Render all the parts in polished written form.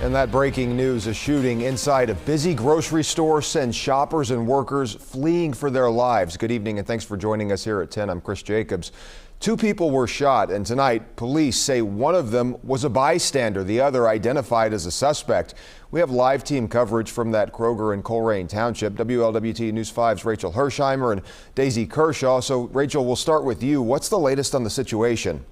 And that breaking news, a shooting inside a busy grocery store sends shoppers and workers fleeing for their lives. Good evening and thanks for joining us here at 10. I'm Chris Jacobs. 2 people were shot, and tonight police say one of them was a bystander, the other identified as a suspect. We have live team coverage from that Kroger in Colerain Township. WLWT News 5's Rachel Hersheimer and Daisy Kershaw. So Rachel, we'll start with you. What's the latest on the situation?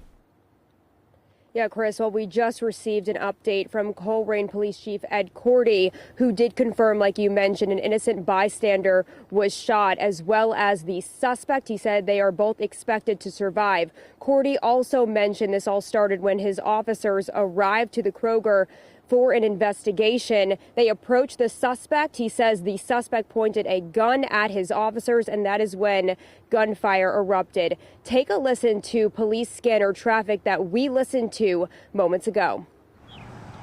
Yeah, Chris, well, we just received an update from Colerain Police Chief Ed Cordy, who did confirm, like you mentioned, an innocent bystander was shot, as well as the suspect. He said they are both expected to survive. Cordy also mentioned this all started when his officers arrived to the Kroger for an investigation. They approached the suspect. He says the suspect pointed a gun at his officers, and that is when gunfire erupted. Take a listen to police scanner traffic that we listened to moments ago.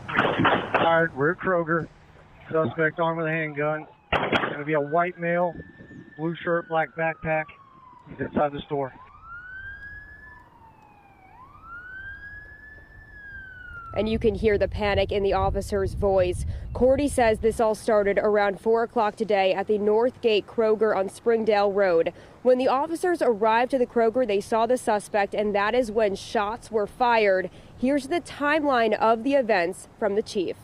All right, we're at Kroger. Suspect armed with a handgun. Going to be a white male, blue shirt, black backpack. He's inside the store. And you can hear the panic in the officer's voice. Cordy says this all started around 4 o'clock today at the Northgate Kroger on Springdale Road. When the officers arrived to the Kroger, they saw the suspect, and that is when shots were fired. Here's the timeline of the events from the chief.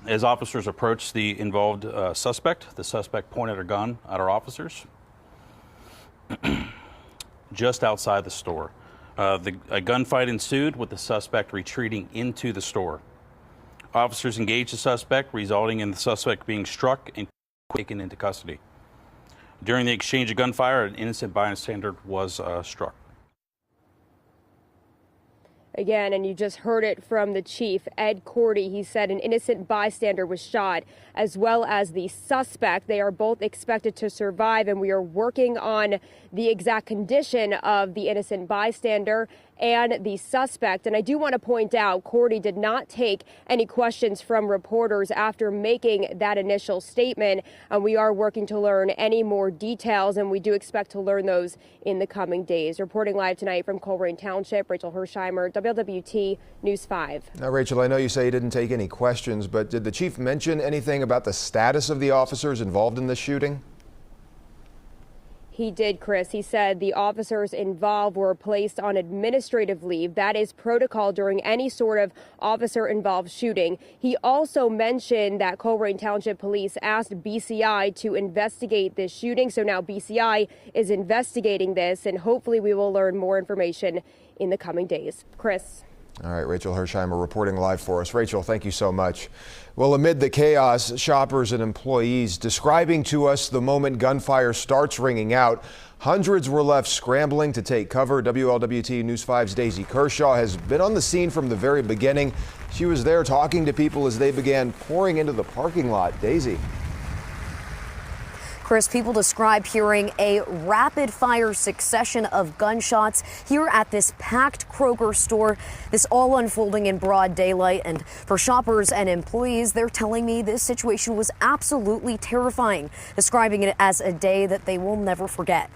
As officers approached the involved suspect, the suspect pointed a gun at our officers just outside the store. A gunfight ensued with the suspect retreating into the store. Officers engaged the suspect, resulting in the suspect being struck and taken into custody. During the exchange of gunfire, an innocent bystander was struck. Again, and you just heard it from the chief, Ed Cordy. He said an innocent bystander was shot, as well as the suspect. They are both expected to survive, and we are working on the exact condition of the innocent bystander and the suspect. And I do want to point out, Cordy did not take any questions from reporters after making that initial statement. And we are working to learn any more details, and we do expect to learn those in the coming days. Reporting live tonight from Colerain Township, Rachel Hersheimer, WLWT News 5. Now, Rachel, I know you say you didn't take any questions, but did the chief mention anything about the status of the officers involved in this shooting? He did, Chris. He said the officers involved were placed on administrative leave. That is protocol during any sort of officer-involved shooting. He also mentioned that Colerain Township Police asked BCI to investigate this shooting. So now BCI is investigating this, and hopefully we will learn more information in the coming days. Chris. All right, Rachel Hersheimer reporting live for us. Rachel, thank you so much. Well, amid the chaos, shoppers and employees describing to us the moment gunfire starts ringing out. Hundreds were left scrambling to take cover. WLWT News 5's Daisy Kershaw has been on the scene from the very beginning. She was there talking to people as they began pouring into the parking lot. Daisy. Chris, people describe hearing a rapid-fire succession of gunshots here at this packed Kroger store. This all unfolding in broad daylight. And for shoppers and employees, they're telling me this situation was absolutely terrifying, describing it as a day that they will never forget.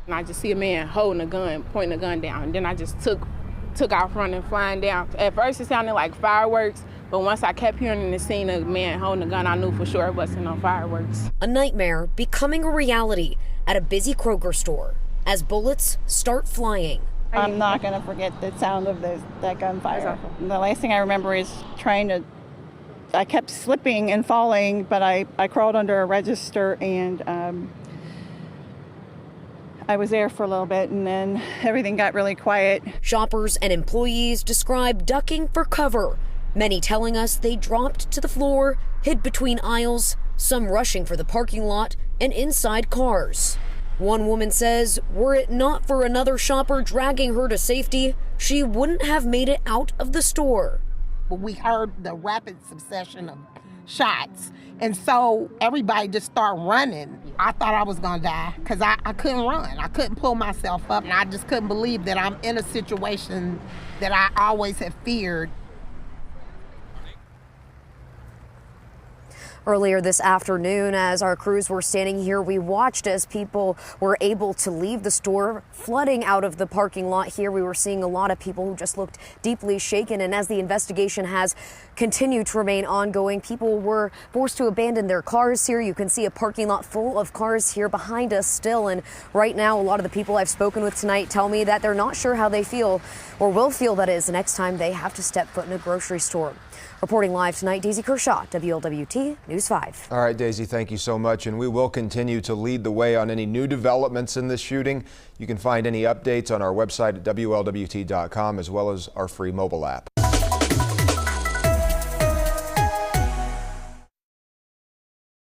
And I just see a man holding a gun, pointing a gun down. And then I just took off running, flying down. At first, it sounded like fireworks. But once I kept hearing and seeing a man holding a gun, I knew for sure it wasn't no fireworks. A nightmare becoming a reality at a busy Kroger store as bullets start flying. I'm not going to forget the sound of that gunfire. The last thing I remember is I kept slipping and falling, but I crawled under a register and I was there for a little bit, and then everything got really quiet. Shoppers and employees describe ducking for cover. Many telling us they dropped to the floor, hid between aisles, some rushing for the parking lot and inside cars. One woman says, were it not for another shopper dragging her to safety, she wouldn't have made it out of the store. We heard the rapid succession of shots, and so everybody just started running. I thought I was gonna die because I couldn't run. I couldn't pull myself up, and I just couldn't believe that I'm in a situation that I always have feared. Earlier this afternoon, as our crews were standing here, we watched as people were able to leave the store, flooding out of the parking lot here. We were seeing a lot of people who just looked deeply shaken. And as the investigation has continued to remain ongoing, people were forced to abandon their cars here. You can see a parking lot full of cars here behind us still. And right now, a lot of the people I've spoken with tonight tell me that they're not sure how they feel or will feel, that is, the next time they have to step foot in a grocery store. Reporting live tonight, Daisy Kershaw, WLWT News 5. All right, Daisy, thank you so much. And we will continue to lead the way on any new developments in this shooting. You can find any updates on our website at WLWT.com as well as our free mobile app.